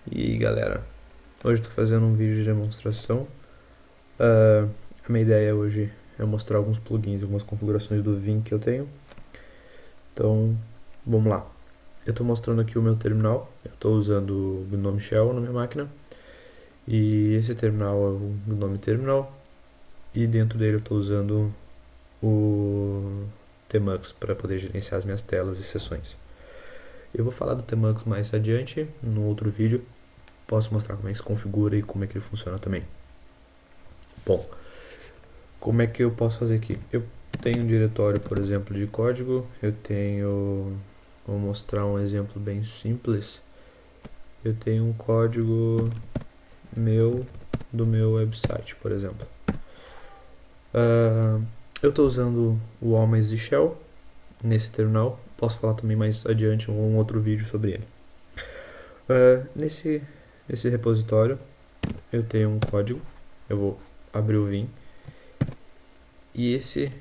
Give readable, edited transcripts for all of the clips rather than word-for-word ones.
E aí galera, hoje estou fazendo um vídeo de demonstração. A minha ideia hoje é mostrar alguns plugins, algumas configurações do Vim que eu tenho. Então, vamos lá. Eu estou mostrando aqui o meu terminal, eu estou usando o GNOME Shell na minha máquina. E esse terminal é o GNOME Terminal. E dentro dele eu estou usando o Tmux para poder gerenciar as minhas telas e sessões. Eu vou falar do Tmux mais adiante, no outro vídeo. Posso mostrar como é que se configura e como é que ele funciona também. Bom, como é que eu posso fazer aqui? Eu tenho um diretório, por exemplo, de código. Vou mostrar um exemplo bem simples. Eu tenho um código do meu website, por exemplo. Eu estou usando o Alma Shell nesse terminal. Posso falar também mais adiante um outro vídeo sobre ele. Nesse repositório eu tenho um código. Eu vou abrir o Vim. E esse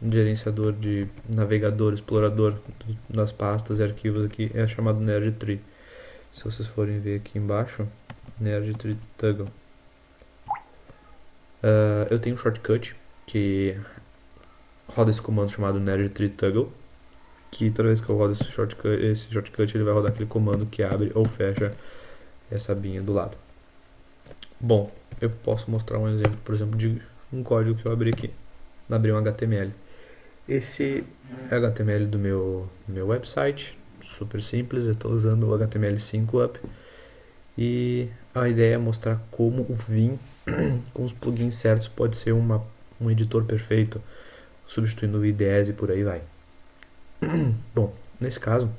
gerenciador de navegador, explorador das pastas e arquivos aqui é chamado NerdTree. Se vocês forem ver aqui embaixo, NerdTree Toggle. Eu tenho um shortcut que roda esse comando chamado NerdTree Toggle, que toda vez que eu rodo esse shortcut ele vai rodar aquele comando que abre ou fecha essa abinha do lado. Bom, eu posso mostrar um exemplo, por exemplo, de um código que eu abri aqui. Abri um HTML. Esse é o HTML do meu website, super simples. Eu estou usando o HTML5 Up. E a ideia é mostrar como o Vim, com os plugins certos, pode ser um editor perfeito, substituindo o IDEs e por aí vai. Bom, nesse caso,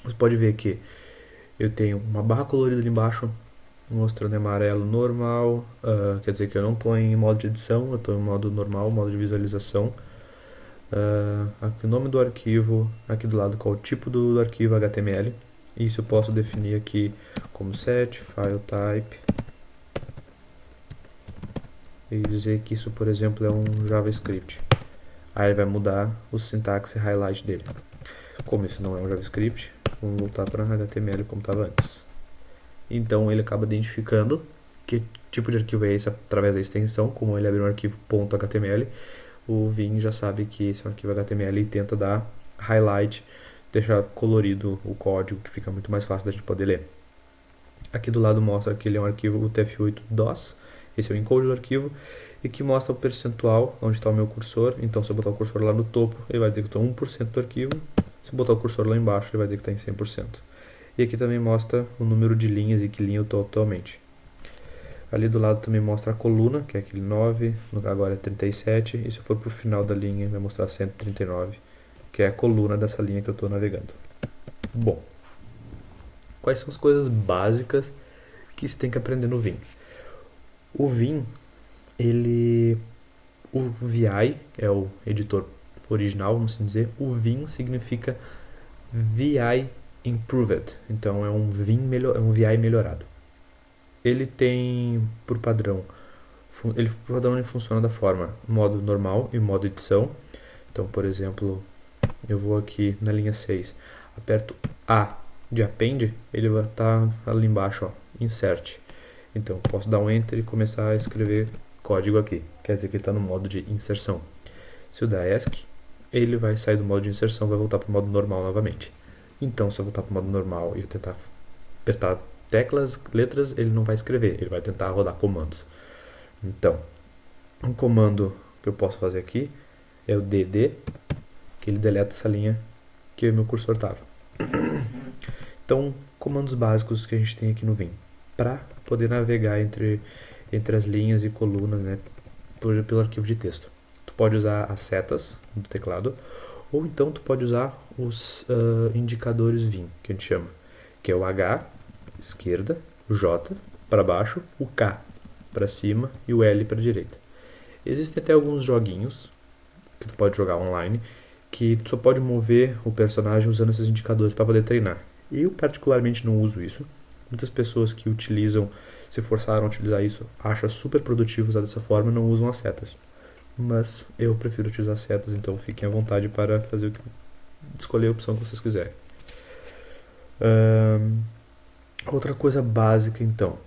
você pode ver que eu tenho uma barra colorida ali embaixo, mostrando em amarelo normal, quer dizer que eu não estou em modo de edição, eu estou em modo normal, modo de visualização. Aqui o nome do arquivo, aqui do lado qual o tipo do arquivo HTML. Isso eu posso definir aqui como set, file type, e dizer que isso, por exemplo, é um JavaScript. Aí ele vai mudar o sintaxe highlight dele. Como isso não é um JavaScript, vamos voltar para HTML como estava antes. Então ele acaba identificando que tipo de arquivo é esse através da extensão. Como ele abriu um arquivo .html, o Vim já sabe que esse é um arquivo HTML e tenta dar highlight, deixar colorido o código, que fica muito mais fácil da gente poder ler. Aqui do lado mostra que ele é um arquivo UTF-8 DOS, esse é o encode do arquivo, e que mostra o percentual, onde está o meu cursor. Então se eu botar o cursor lá no topo, ele vai dizer que estou em 1% do arquivo. Se eu botar o cursor lá embaixo, ele vai dizer que está em 100%. E aqui também mostra o número de linhas e que linha eu estou atualmente. Ali do lado também mostra a coluna, que é aquele 9, agora é 37, e se eu for para o final da linha vai mostrar 139, que é a coluna dessa linha que eu estou navegando. Bom, quais são as coisas básicas que se tem que aprender no Vim? O Vim, o VI é o editor original, vamos assim dizer. O Vim significa VI Improved, então é um VI melhorado. Ele tem por padrão, ele funciona da forma modo normal e modo edição. Então, por exemplo, eu vou aqui na linha 6, aperto A de append, ele vai estar ali embaixo, ó, insert. Então, posso dar um enter e começar a escrever código aqui, quer dizer que ele está no modo de inserção. Se eu dar ESC, ele vai sair do modo de inserção e vai voltar para o modo normal novamente. Então, se eu voltar para o modo normal e eu tentar apertar teclas, letras, ele não vai escrever, ele vai tentar rodar comandos. Então, um comando que eu posso fazer aqui é o DD, que ele deleta essa linha que o meu cursor estava. Então, comandos básicos que a gente tem aqui no Vim, para poder navegar entre as linhas e colunas, né, pelo arquivo de texto. Tu pode usar as setas do teclado, ou então tu pode usar os indicadores Vim, que a gente chama, que é o H, esquerda, o J para baixo, o K para cima e o L para direita. Existem até alguns joguinhos que tu pode jogar online, que tu só pode mover o personagem usando esses indicadores para poder treinar. Eu particularmente não uso isso. Muitas pessoas que utilizam, se forçaram a utilizar isso, acham super produtivo usar dessa forma e não usam as setas. Mas eu prefiro utilizar setas, então fiquem à vontade para fazer escolher a opção que vocês quiserem. Outra coisa básica, então,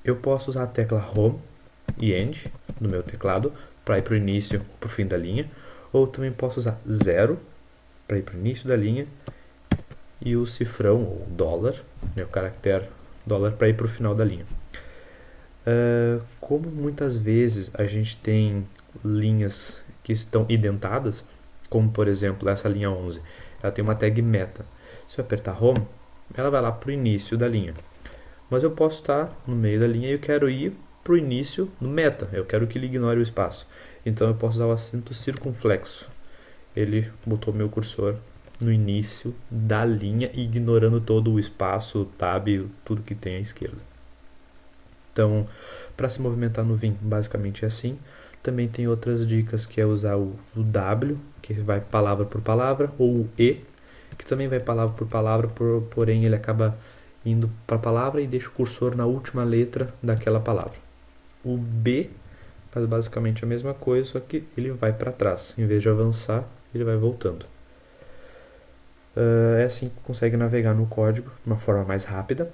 eu posso usar a tecla Home e End no meu teclado para ir para o início ou para o fim da linha, ou também posso usar 0 para ir para o início da linha e o cifrão, ou dólar, né, o caractere dólar, para ir para o final da linha. Como muitas vezes a gente tem linhas que estão indentadas, como por exemplo essa linha 11, ela tem uma tag meta. Se eu apertar Home, ela vai lá para o início da linha. Mas eu posso estar no meio da linha e eu quero ir para o início no meta, eu quero que ele ignore o espaço. Então eu posso usar o acento circunflexo. Ele botou meu cursor no início da linha, ignorando todo o espaço, o tab, tudo que tem à esquerda. Então, para se movimentar no Vim, basicamente é assim. Também tem outras dicas, que é usar o W, que vai palavra por palavra, ou o E, que também vai palavra por palavra, porém ele acaba indo para a palavra e deixa o cursor na última letra daquela palavra. O B faz basicamente a mesma coisa, só que ele vai para trás. Em vez de avançar, ele vai voltando. É assim que consegue navegar no código de uma forma mais rápida.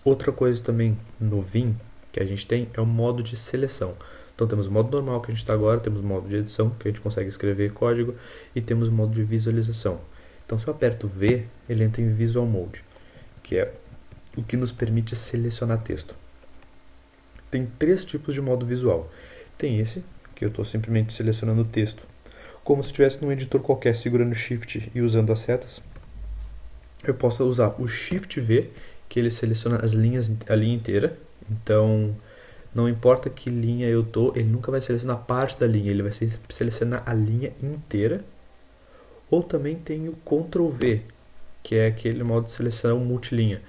Outra coisa também no Vim que a gente tem é o modo de seleção. Então temos o modo normal que a gente está agora, temos o modo de edição, que a gente consegue escrever código, e temos o modo de visualização. Então se eu aperto V, ele entra em Visual Mode, que é o que nos permite selecionar texto. Tem 3 tipos de modo visual. Tem esse, que eu estou simplesmente selecionando o texto, como se estivesse num editor qualquer, segurando Shift e usando as setas. Eu posso usar o Shift V, que ele seleciona as linhas, a linha inteira. Então, não importa que linha eu tô, ele nunca vai selecionar parte da linha, ele vai selecionar a linha inteira. Ou também tem o Ctrl V, que é aquele modo de seleção multilinha.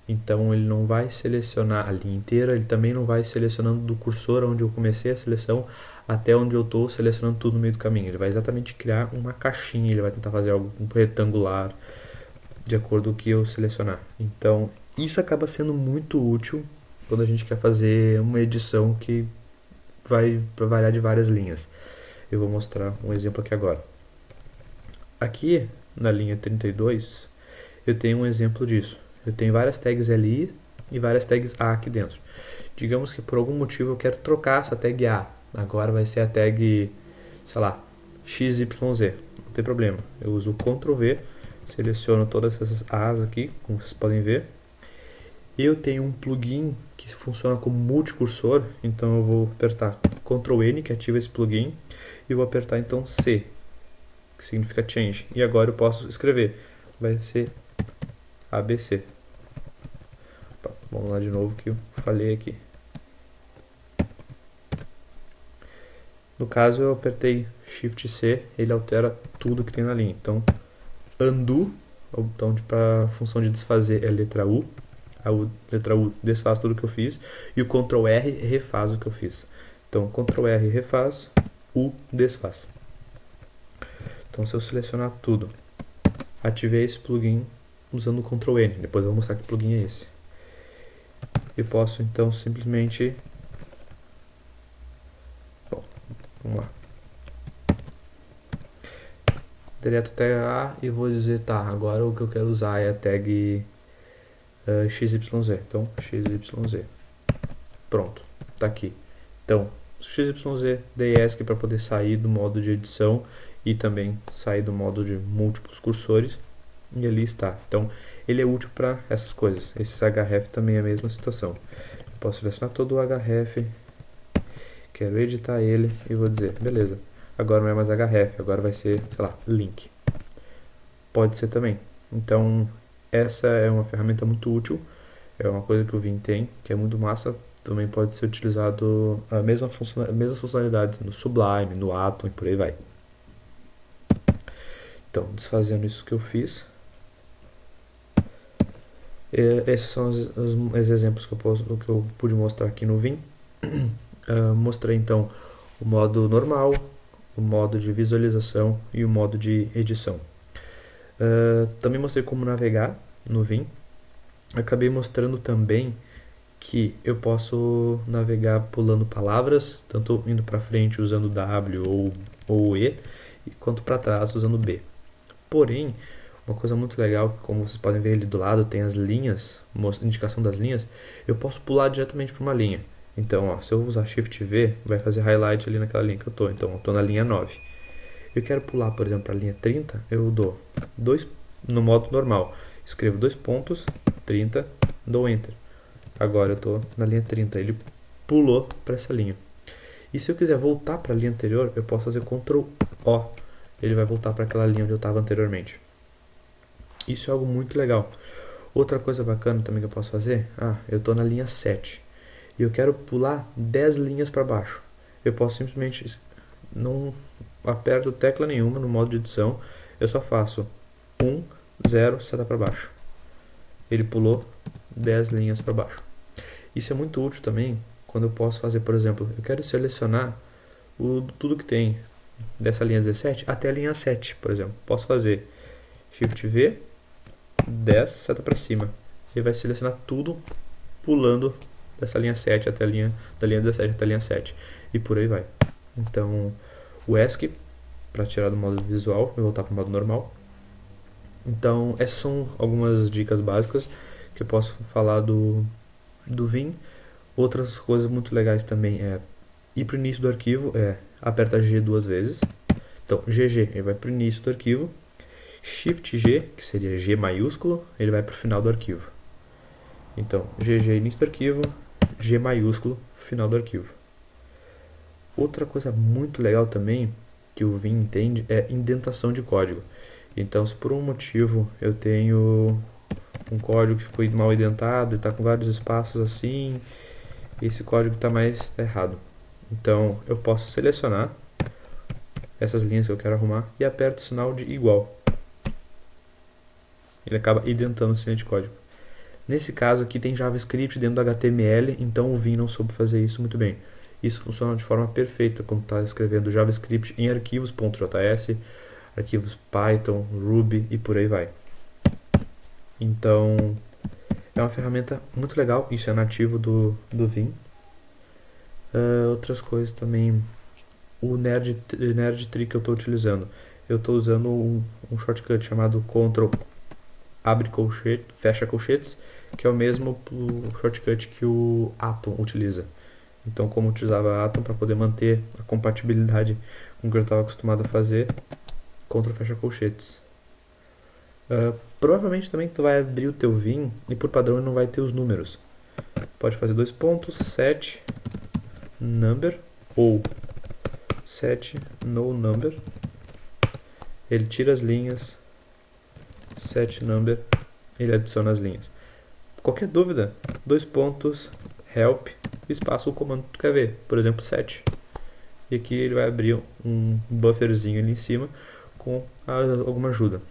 Então ele não vai selecionar a linha inteira, ele também não vai selecionando do cursor onde eu comecei a seleção até onde eu estou selecionando tudo no meio do caminho. Ele vai exatamente criar uma caixinha, ele vai tentar fazer algo retangular de acordo com o que eu selecionar. Então isso acaba sendo muito útil quando a gente quer fazer uma edição que vai variar de várias linhas. Eu vou mostrar um exemplo aqui agora. Aqui na linha 32 eu tenho um exemplo disso. Eu tenho várias tags LI e várias tags A aqui dentro. Digamos que por algum motivo eu quero trocar essa tag A. Agora vai ser a tag, sei lá, XYZ. Não tem problema. Eu uso o Ctrl V, seleciono todas essas A's aqui, como vocês podem ver. Eu tenho um plugin que funciona como multicursor, então eu vou apertar Ctrl N, que ativa esse plugin, e vou apertar então C, que significa change. E agora eu posso escrever. Vai ser ABC. Vamos lá de novo que eu falei aqui. No caso eu apertei Shift C, ele altera tudo que tem na linha. Então, undo, o botão para a função de desfazer é a letra U. A letra U desfaz tudo que eu fiz. E o Ctrl R refaz o que eu fiz. Então, Ctrl R refaz, U desfaz. Então, se eu selecionar tudo, ativei esse plugin usando o Ctrl N. Depois eu vou mostrar que plugin é esse. Eu posso então simplesmente... Bom, vamos lá. Deleto a tag A e vou dizer, tá, agora o que eu quero usar é a tag XYZ. Então, XYZ. Pronto, tá aqui. Então, XYZ, dei ESC para poder sair do modo de edição e também sair do modo de múltiplos cursores. E ali está. Então, ele é útil para essas coisas. Esse href também é a mesma situação. Eu posso selecionar todo o href, quero editar ele e vou dizer, beleza, agora não é mais href, agora vai ser, sei lá, link. Pode ser também. Então, essa é uma ferramenta muito útil. É uma coisa que o Vim tem, que é muito massa. Também pode ser utilizado as mesmas funcionalidades no Sublime, no Atom e por aí vai. Então, desfazendo isso que eu fiz. Esses são os exemplos que eu pude mostrar aqui no Vim. Mostrei então o modo normal, o modo de visualização e o modo de edição. Também mostrei como navegar no Vim. Acabei mostrando também que eu posso navegar pulando palavras, tanto indo para frente usando W ou E, quanto para trás usando B. Porém, Uma coisa muito legal, como vocês podem ver ali do lado, tem as linhas, indicação das linhas, eu posso pular diretamente para uma linha. Então, ó, se eu usar Shift V, vai fazer highlight ali naquela linha que eu tô. Então, eu tô na linha 9. Eu quero pular, por exemplo, para a linha 30, eu dou no modo normal. Escrevo 2 pontos, 30, dou Enter. Agora eu tô na linha 30, ele pulou para essa linha. E se eu quiser voltar para a linha anterior, eu posso fazer Ctrl O. Ele vai voltar para aquela linha onde eu estava anteriormente. Isso é algo muito legal. Outra coisa bacana também que eu posso fazer, eu estou na linha 7 e eu quero pular 10 linhas para baixo. Eu posso simplesmente, não aperto tecla nenhuma no modo de edição, eu só faço 1, 0, seta para baixo. Ele pulou 10 linhas para baixo. Isso é muito útil também quando eu posso fazer, por exemplo, eu quero selecionar tudo que tem dessa linha 17 até a linha 7, por exemplo. Posso fazer Shift V, 10, seta para cima. Ele vai selecionar tudo pulando dessa linha 7 até a linha, da linha 17 até a linha 7. E por aí vai. Então, o ESC, para tirar do modo visual e voltar para o modo normal. Então, essas são algumas dicas básicas que eu posso falar do Vim. Outras coisas muito legais também é ir para o início do arquivo, aperta G 2 vezes. Então, GG, ele vai para o início do arquivo. Shift G, que seria G maiúsculo, ele vai para o final do arquivo. Então, GG início do arquivo, G maiúsculo, final do arquivo. Outra coisa muito legal também que o Vim entende é indentação de código. Então, se por um motivo eu tenho um código que foi mal indentado e está com vários espaços assim, esse código está mais errado. Então, eu posso selecionar essas linhas que eu quero arrumar e aperto o sinal de igual. Ele acaba identando essa linha de código. Nesse caso aqui tem JavaScript dentro do HTML, então o Vim não soube fazer isso muito bem. Isso funciona de forma perfeita quando está escrevendo JavaScript em arquivos.js, arquivos Python, Ruby e por aí vai. Então, é uma ferramenta muito legal, isso é nativo do Vim. Outras coisas também, o Nerd Tree que eu estou utilizando. Eu estou usando um shortcut chamado Ctrl abre colchete, fecha colchetes, que é o mesmo shortcut que o Atom utiliza. Então, como eu utilizava Atom para poder manter a compatibilidade com o que eu estava acostumado a fazer, Ctrl fecha colchetes. Provavelmente também tu vai abrir o teu Vim e por padrão ele não vai ter os números. Pode fazer 2 pontos, set number ou set no number. Ele tira as linhas, set number, ele adiciona as linhas. Qualquer dúvida, 2 pontos, help, espaço o comando que tu quer ver, por exemplo set. E aqui ele vai abrir um bufferzinho ali em cima com alguma ajuda.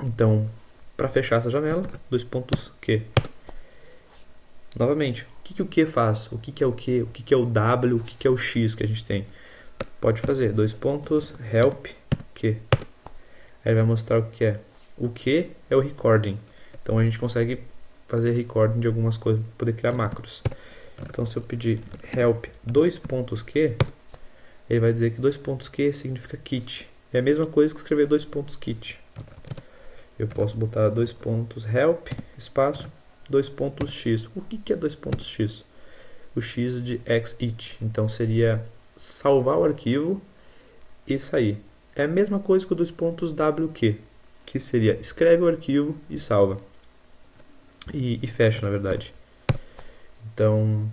Então, para fechar essa janela, 2 pontos Q. Novamente, o que o Q faz? O que é o Q? O que é o W? O que é o X que a gente tem? Pode fazer 2 pontos, help, Q. Aí vai mostrar o que é. O Q é o recording. Então a gente consegue fazer recording de algumas coisas para poder criar macros. Então se eu pedir help 2 pontos Q, ele vai dizer que 2 pontos Q significa kit. É a mesma coisa que escrever 2 pontos kit. Eu posso botar 2 pontos help, espaço, 2 pontos x. O que é 2 pontos x? O x de exit. Então seria salvar o arquivo e sair. É a mesma coisa que o 2 pontos wq, que seria escreve o arquivo e salva. E fecha, na verdade. Então,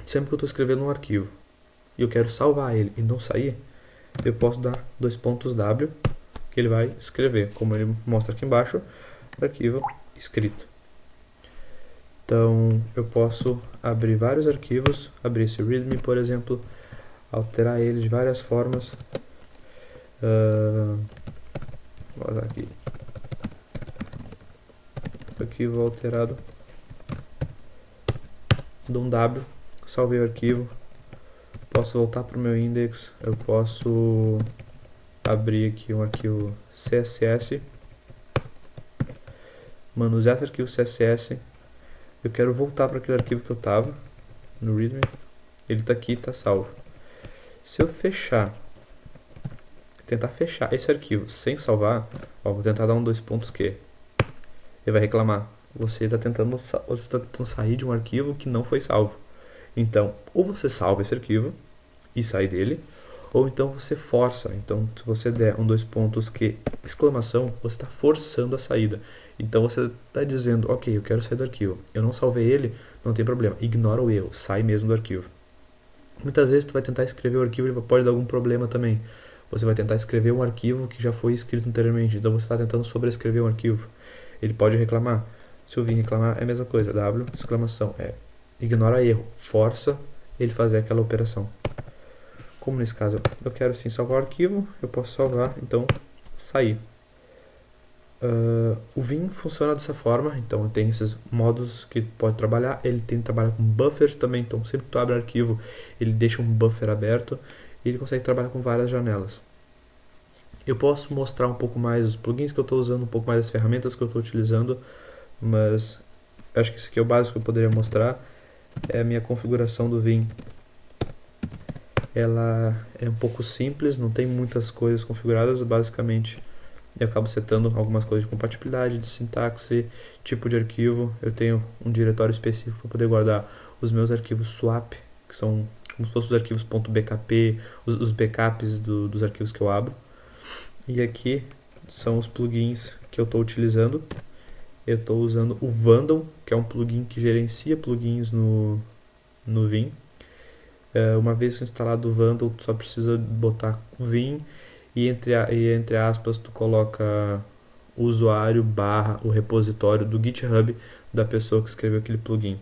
sempre que eu estou escrevendo um arquivo e eu quero salvar ele e não sair, eu posso dar 2 pontos w, que ele vai escrever, como ele mostra aqui embaixo, arquivo escrito. Então, eu posso abrir vários arquivos, abrir esse readme, por exemplo, alterar ele de várias formas. Vou usar aqui. Arquivo alterado. Dou um W, salvei o arquivo. Posso voltar para o meu index. Eu posso abrir aqui um arquivo CSS. Manusear esse arquivo CSS. Eu quero voltar para aquele arquivo que eu estava no readme. Ele está aqui, está salvo. Se eu fechar, tentar fechar esse arquivo sem salvar, ó, vou tentar dar um 2 pontos Q. Ele vai reclamar. Você está tentando sair de um arquivo que não foi salvo. Então, ou você salva esse arquivo e sai dele, ou então você força. Então, se você der um 2 pontos Q, exclamação, você está forçando a saída. Então, você está dizendo, ok, eu quero sair do arquivo. Eu não salvei ele, não tem problema. Ignora o erro, sai mesmo do arquivo. Muitas vezes tu vai tentar escrever o arquivo e pode dar algum problema também. Você vai tentar escrever um arquivo que já foi escrito anteriormente. Então, você está tentando sobrescrever um arquivo. Ele pode reclamar. Se eu vir reclamar, é a mesma coisa. W, exclamação. Ignora erro. Força ele fazer aquela operação. Como nesse caso eu quero sim salvar o arquivo, eu posso salvar, então sair. O Vim funciona dessa forma, então tem esses modos que pode trabalhar. Ele tem que trabalhar com buffers também, então sempre que tu abre o arquivo, ele deixa um buffer aberto e ele consegue trabalhar com várias janelas. Eu posso mostrar um pouco mais os plugins que eu estou usando, um pouco mais as ferramentas que eu estou utilizando, mas acho que isso aqui é o básico que eu poderia mostrar. É a minha configuração do Vim. Ela é um pouco simples, não tem muitas coisas configuradas, basicamente eu acabo setando algumas coisas de compatibilidade, de sintaxe, tipo de arquivo. Eu tenho um diretório específico para poder guardar os meus arquivos swap, que são como se fossem os arquivos .bkp, os backups dos arquivos que eu abro. E aqui são os plugins que eu estou utilizando. Eu estou usando o Vandal, que é um plugin que gerencia plugins no Vim. Uma vez instalado o Vandal, tu só precisa botar o Vim e entre aspas tu coloca o usuário / o repositório do GitHub da pessoa que escreveu aquele plugin.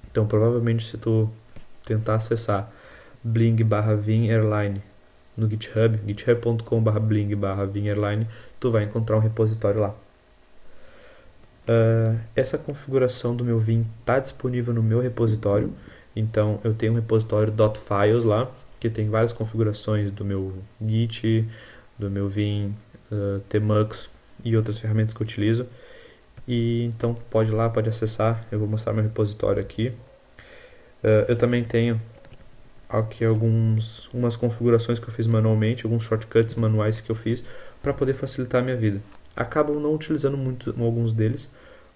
Então provavelmente se tu tentar acessar bling/vim airline no GitHub, github.com/bling/vim airline, tu vai encontrar um repositório lá. Essa configuração do meu Vim está disponível no meu repositório. Então eu tenho um repositório .files lá, que tem várias configurações do meu Git, do meu Vim, Tmux e outras ferramentas que eu utilizo. E então pode ir lá, pode acessar. Eu vou mostrar meu repositório aqui. Eu também tenho aqui algumas configurações que eu fiz manualmente, alguns shortcuts manuais que eu fiz para poder facilitar a minha vida. Acabo não utilizando muito alguns deles,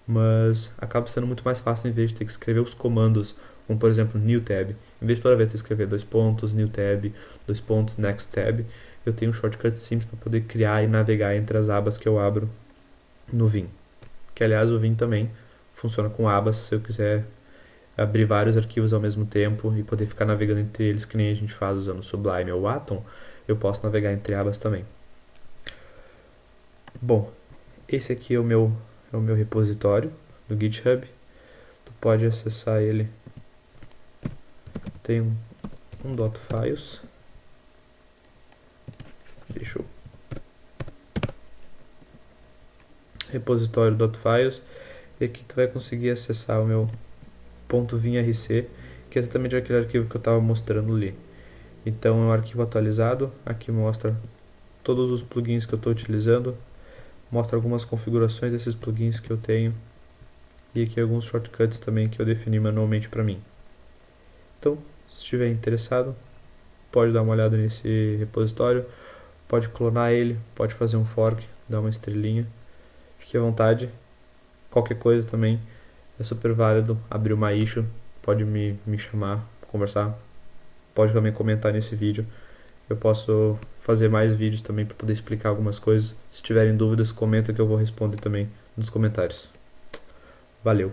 mas acaba sendo muito mais fácil em vez de ter que escrever os comandos, como por exemplo new tab. Em vez de toda vez ter que escrever 2 pontos, new tab, 2 pontos, next tab, eu tenho um shortcut simples para poder criar e navegar entre as abas que eu abro no Vim. Que aliás o Vim também funciona com abas, se eu quiser abrir vários arquivos ao mesmo tempo e poder ficar navegando entre eles, que nem a gente faz usando Sublime ou Atom, eu posso navegar entre abas também. Bom, esse aqui é o meu repositório do GitHub. Tu pode acessar ele. Tem um .files. Deixa eu... repositório .files. E aqui tu vai conseguir acessar o meu .vimrc, que é exatamente aquele arquivo que eu estava mostrando ali. Então é um arquivo atualizado. Aqui mostra todos os plugins que eu estou utilizando. Mostra algumas configurações desses plugins que eu tenho. E aqui alguns shortcuts também que eu defini manualmente para mim. Então, se estiver interessado, pode dar uma olhada nesse repositório. Pode clonar ele, pode fazer um fork, dar uma estrelinha. Fique à vontade. Qualquer coisa também é super válido. Abrir uma issue, pode me chamar, conversar. Pode também comentar nesse vídeo. Eu posso fazer mais vídeos também para poder explicar algumas coisas. Se tiverem dúvidas, comenta que eu vou responder também nos comentários. Valeu!